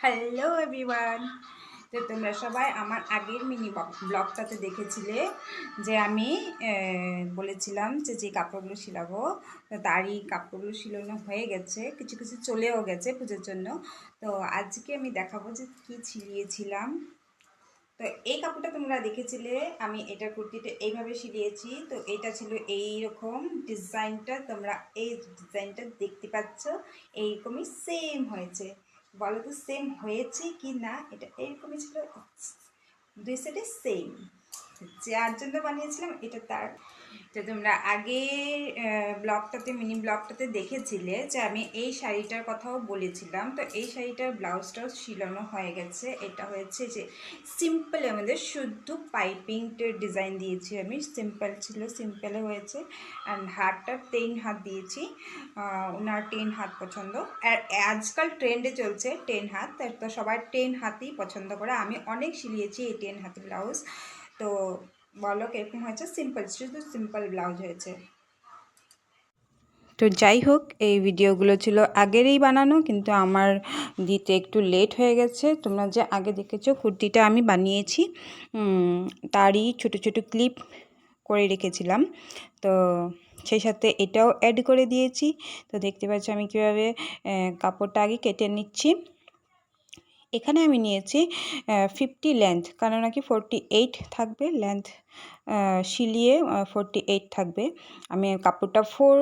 Hello everyone. তো তোমরা সবাই আমার আগের মিনি ব্লগটাতে দেখেছিলে যে আমি বলেছিলাম যে কাপড়গুলো শিলাবো, তো তারই কাপড়গুলো শিলানো হয়ে গেছে, কিছু কিছু চলেও গেছে পুজোর জন্য। তো আজকে আমি দেখাবো যে কী ছিলিয়েছিলাম। তো এই কাপড়টা তোমরা দেখেছিলে, আমি এটা কুর্তিটা এইভাবে সিলিয়েছি। তো এটা ছিল এই রকম ডিজাইনটা, তোমরা এই ডিজাইনটা দেখতে পাচ্ছ, এইরকমই সেম হয়েছে। বলো তো সেম হয়েছে কি না? এটা এইরকমই ছিল, দুই সাইডে সেম। যার জন্য বানিয়েছিলাম এটা তার। তো তোমরা আগের ব্লগটাতে মিনি ব্লগটাতে দেখেছিলে যে আমি এই শাড়িটার কথাও বলেছিলাম। তো এই শাড়িটার ব্লাউজটাও শিলানো হয়ে গেছে। এটা হয়েছে যে সিম্পল, আমাদের শুদ্ধ পাইপিংটের ডিজাইন দিয়েছি আমি, সিম্পল ছিল, সিম্পলে হয়েছে। অ্যান্ড হাতটা 10 হাত দিয়েছি, ওনার 10 হাত পছন্দ। আর আজকাল ট্রেন্ডে চলছে 10 হাত, তো সবাই 10 হাতই পছন্দ করে। আমি অনেক সিলিয়েছি এই 10 হাত ব্লাউজ। তো বলো কিরকম হয়েছে? সিম্পল, শুধু সিম্পল ব্লাউজ হয়েছে। তো যাই হোক, এই ভিডিওগুলো ছিল আগেরই বানানো, কিন্তু আমার দিতে একটু লেট হয়ে গেছে। তোমরা যে আগে দেখেছো কুর্তিটা আমি বানিয়েছি, তারই ছোট ছোট ক্লিপ করে রেখেছিলাম। তো সেই সাথে এটাও অ্যাড করে দিয়েছি। তো দেখতে পাচ্ছি আমি কীভাবে কাপড়টা আগে কেটে নিচ্ছি। এখানে আমি নিয়েছি 50 লেন্থ, কারণ নাকি 48 থাকবে লেন্থ, শিলিয়ে 48 থাকবে। আমি কাপড়টা 4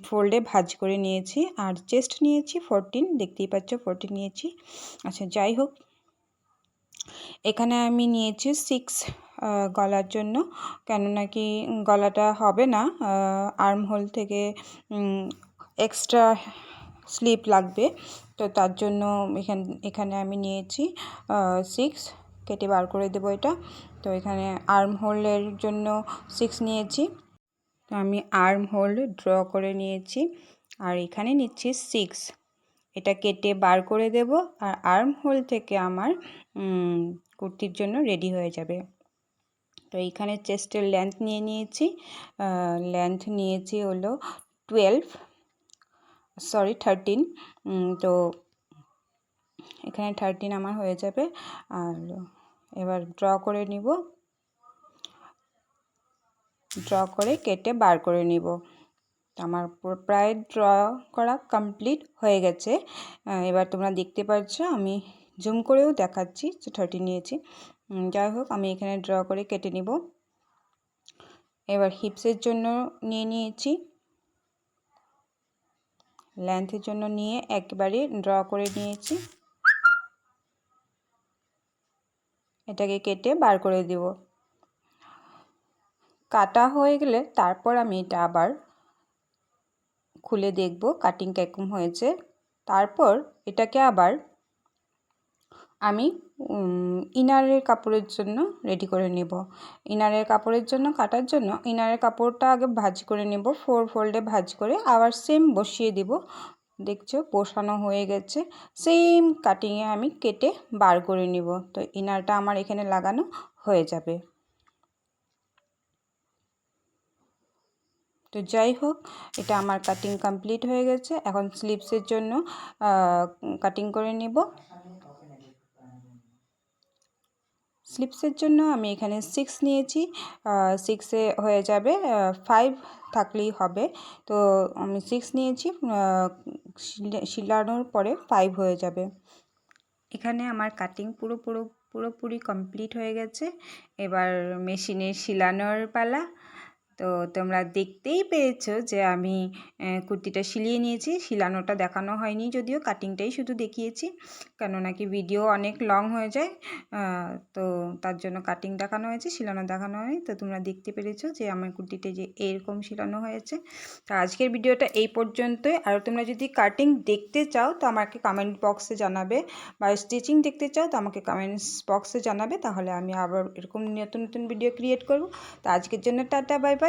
ফোল্ডে ভাঁজ করে নিয়েছি। আর চেস্ট নিয়েছি 14, দেখতেই পাচ্ছ 14 নিয়েছি। আচ্ছা যাই হোক, এখানে আমি নিয়েছি 6 গলার জন্য, কেন নাকি গলাটা হবে না, আর্ম হোল থেকে এক্সট্রা স্লিপ লাগবে। তো তার জন্য এখানে আমি নিয়েছি 6, কেটে বার করে দেবো এটা। তো এখানে আর্ম হোলের জন্য 6 নিয়েছি। তো আমি আর্ম হোল ড্র করে নিয়েছি, আর এখানে নিচ্ছি 6। এটা কেটে বার করে দেব, আর আর্ম হোল থেকে আমার কুর্তির জন্য রেডি হয়ে যাবে। তো এইখানে চেস্টের লেন্থ নিয়ে নিয়েছি, লেন্থ নিয়েছি হলো 13। তো এখানে 13 আমার হয়ে যাবে। আর এবার ড্র করে নিব, ড্র করে কেটে বার করে নিব। আমার প্রায় ড্র করা কমপ্লিট হয়ে গেছে। এবার তোমরা দেখতে পাচ্ছ, আমি জুম করেও দেখাচ্ছি যে 13 নিয়েছি। যাই হোক, আমি এখানে ড্র করে কেটে নিব। এবার হিপসের জন্য নিয়ে নিয়েছি, লেন্থের জন্য নিয়ে একবারে ড্র করে নিয়েছি। এটাকে কেটে বার করে দেব। কাটা হয়ে গেলে তারপর আমি এটা আবার খুলে দেখব কাটিং কীরকম হয়েছে। তারপর এটাকে আবার আমি ইনারের কাপড়ের জন্য রেডি করে নেব। ইনারের কাপড়ের জন্য কাটার জন্য ইনারের কাপড়টা আগে ভাঁজ করে নেব, 4 ফোল্ডে ভাঁজ করে আবার সেম বসিয়ে দেব। দেখছো বসানো হয়ে গেছে, সেম কাটিংয়ে আমি কেটে বার করে নেব। তো ইনারটা আমার এখানে লাগানো হয়ে যাবে। তো যাই হোক, এটা আমার কাটিং কমপ্লিট হয়ে গেছে। এখন স্লিভসের জন্য কাটিং করে নেব। স্লিভসের জন্য আমি এখানে 6 নিয়েছি, 6-এ হয়ে যাবে, 5 থাকলেই হবে। তো আমি 6 নিয়েছি, শিলানোর পরে 5 হয়ে যাবে। এখানে আমার কাটিং পুরোপুরি কমপ্লিট হয়ে গেছে। এবার মেশিনে শিলানোর পালা। তো তোমরা দেখতেই পেয়েছো যে আমি কুর্তিটা শিলিয়ে নিয়েছি। শিলানোটা দেখানো হয়নি, যদিও কাটিংটাই শুধু দেখিয়েছি, কেন নাকি ভিডিও অনেক লং হয়ে যায়। তো তার জন্য কাটিং দেখানো হয়েছে, শিলানো দেখানো হয়। তো তোমরা দেখতে পেরেছো যে আমার কুর্তিটা যে এরকম শিলানো হয়েছে। তো আজকের ভিডিওটা এই পর্যন্তই। আর তোমরা যদি কাটিং দেখতে চাও তো আমাকে কমেন্ট বক্সে জানাবে, বা স্টিচিং দেখতে চাও তো আমাকে কমেন্টস বক্সে জানাবে, তাহলে আমি আবার এরকম নতুন নতুন ভিডিও ক্রিয়েট করব। তো আজকের জন্য টাটা, বাই বাই।